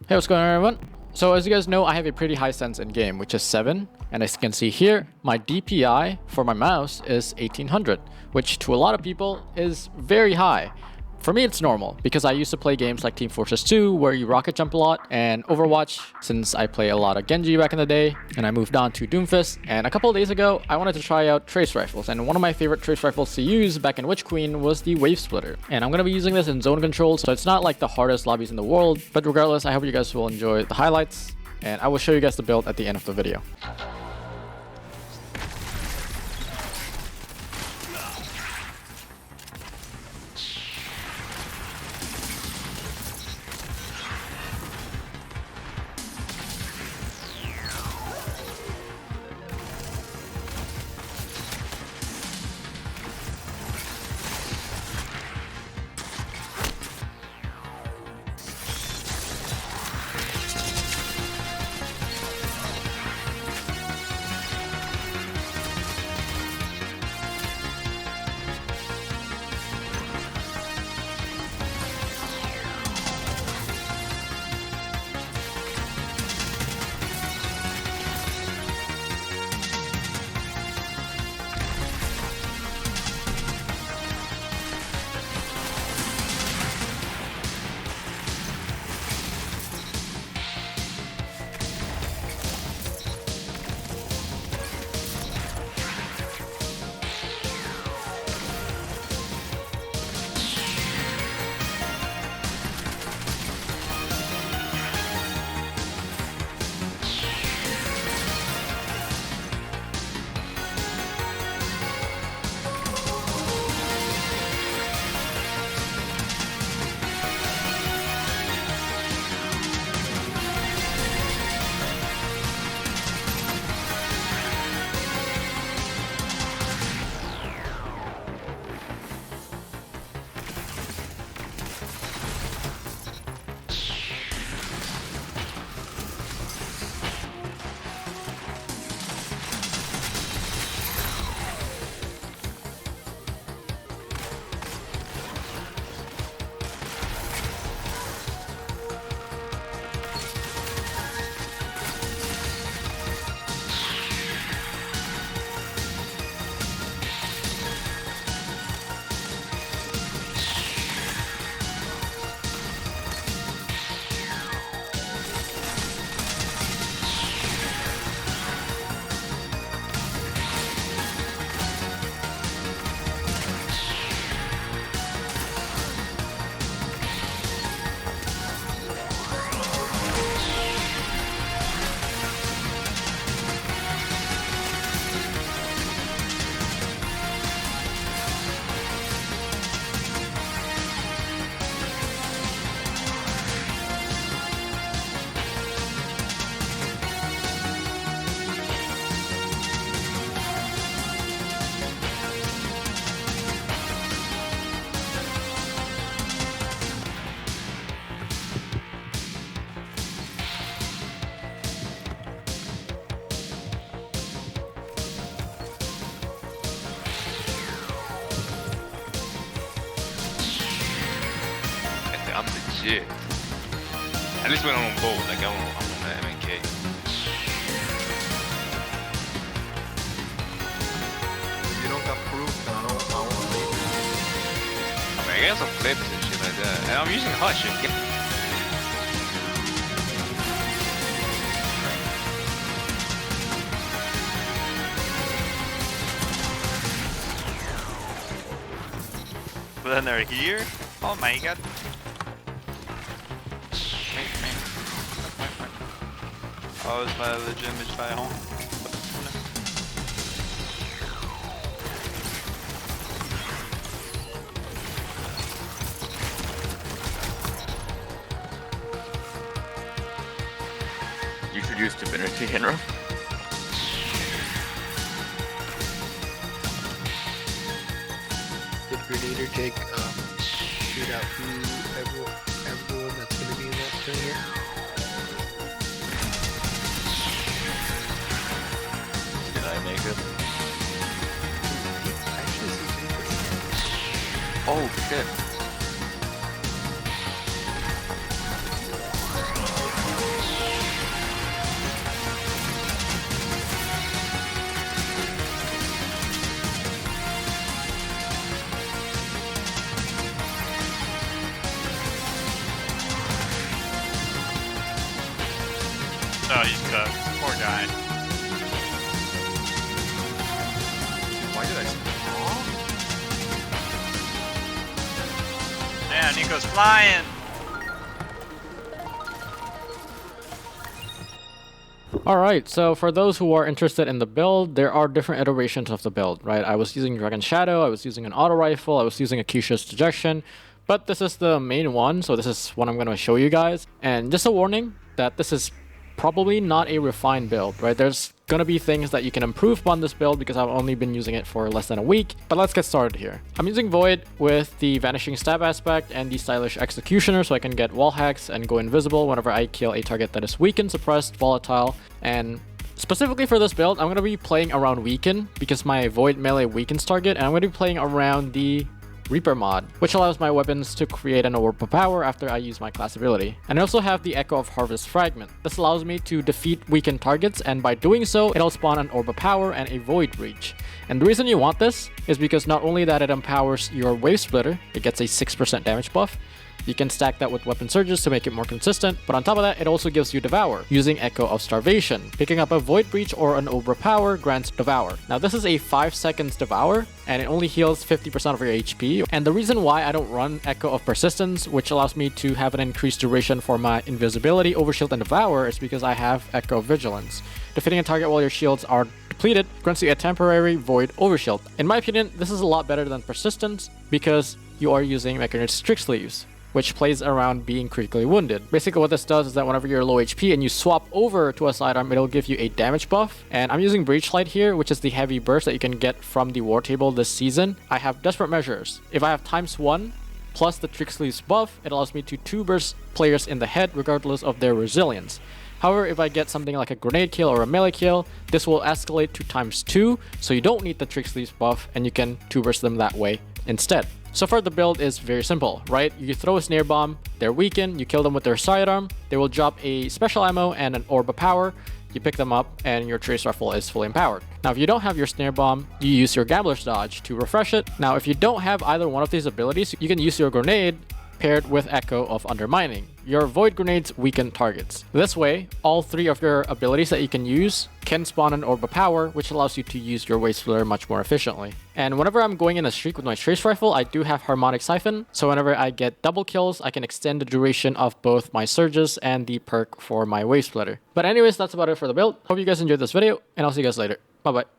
Hey, what's going on, everyone? So as you guys know, I have a pretty high sense in game, which is 7. And as you can see here, my DPI for my mouse is 1800, which to a lot of people is very high. For me, it's normal because I used to play games like Team Fortress 2 where you rocket jump a lot, and Overwatch since I play a lot of Genji back in the day, and I moved on to Doomfist. And a couple of days ago, I wanted to try out trace rifles, and one of my favorite trace rifles to use back in Witch Queen was the Wave Splitter. And I'm going to be using this in zone control, so it's not like the hardest lobbies in the world, but regardless, I hope you guys will enjoy the highlights, and I will show you guys the build at the end of the video. I'm legit. At least when I'm on both, like I'm on the MNK. You don't got proof, then I won't believe it. I mean, I got some flips and shit like that. And I'm using hot shit. But then they're here? Oh my god. Oh, ist mal legit mit 2 home. You should use Divinity, Hynra. Did Grenadier take shoot out everyone that's gonna be in that tournament? Did I make it? Actually, Oh shit. Oh, he's cooked. Poor guy. Why did I say Yeah, Nico's flying. Alright, so for those who are interested in the build, there are different iterations of the build, right? I was using Dragon Shadow, I was using an auto rifle, I was using Akeisha's Dejection, but this is the main one, so this is what I'm going to show you guys. And just a warning that this is probably not a refined build, right? There's gonna be things that you can improve upon this build because I've only been using it for less than a week. But let's get started here. I'm using Void with the Vanishing Stab aspect and the Stylish Executioner so I can get wall hacks and go invisible whenever I kill a target that is weakened, suppressed, volatile, and specifically for this build, I'm going to be playing around Weaken because my Void melee weakens target, and I'm going to be playing around the Reaper mod, which allows my weapons to create an orb of power after I use my class ability. And I also have the Echo of Harvest Fragment. This allows me to defeat weakened targets, and by doing so, it'll spawn an orb of power and a Void Breach. And the reason you want this is because not only that it empowers your Wave Splitter, it gets a 6% damage buff, you can stack that with weapon surges to make it more consistent, but on top of that, it also gives you Devour, using Echo of Starvation. Picking up a Void Breach or an Overpower grants Devour. Now this is a 5 seconds Devour, and it only heals 50% of your HP, and the reason why I don't run Echo of Persistence, which allows me to have an increased duration for my Invisibility, Overshield, and Devour, is because I have Echo of Vigilance. Defeating a target while your shields are depleted grants you a temporary Void Overshield. In my opinion, this is a lot better than Persistence, because you are using Mechanist Strict Sleeves, which plays around being critically wounded. Basically what this does is that whenever you're low HP and you swap over to a sidearm, it'll give you a damage buff. And I'm using Breachlight here, which is the heavy burst that you can get from the war table this season. I have Desperate Measures. If I have ×1 plus the Trick Sleeves buff, it allows me to 2-burst players in the head regardless of their resilience. However, if I get something like a grenade kill or a melee kill, this will escalate to ×2, so you don't need the Trick Sleeves buff and you can 2-burst them that way instead. So far the build is very simple, right? You throw a Snare Bomb, they're weakened, you kill them with their sidearm, they will drop a special ammo and an Orb of Power, you pick them up, and your Trace Rifle is fully empowered. Now if you don't have your Snare Bomb, you use your Gambler's Dodge to refresh it. Now if you don't have either one of these abilities, you can use your Grenade paired with Echo of Undermining. Your Void Grenades weaken targets. This way, all 3 of your abilities that you can use can spawn an Orb of Power, which allows you to use your Wave Splitter much more efficiently. And whenever I'm going in a streak with my Trace Rifle, I do have Harmonic Siphon, so whenever I get double kills, I can extend the duration of both my surges and the perk for my Wave Splitter. But anyways, that's about it for the build. Hope you guys enjoyed this video, and I'll see you guys later. Bye bye.